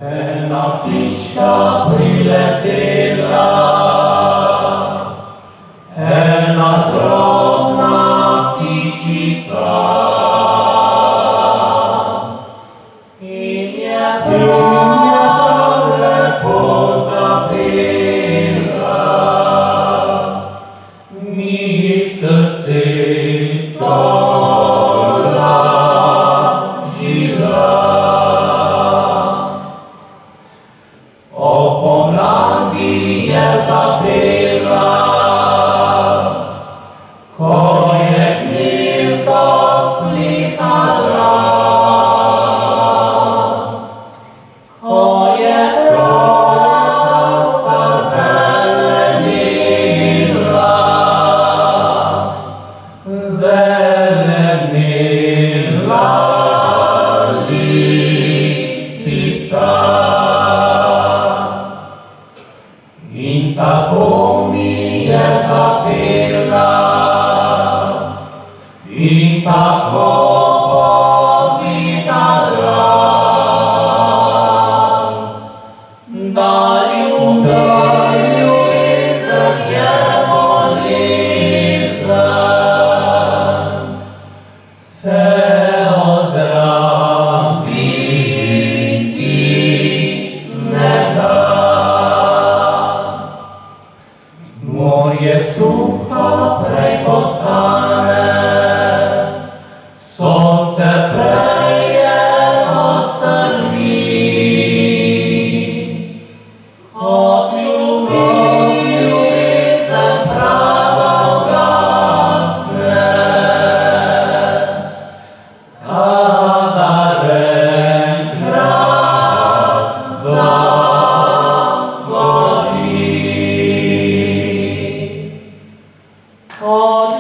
Pena ptička priletela, ena drobna ptičica, in je prav lepo zapela, mi jih srce tolažila. O pomladi je zapela, ko je gnezdo splitala, ko je travca zelenila, zelenila lipica. In tako mi je zapela, in tako povedala, da ljubezen je bolezen, se ozdraviti ne da. Morje suho prej postane, sonce prej je ostrmi, kot ljubezen prava ugasne, kadar enkrat zagori. Od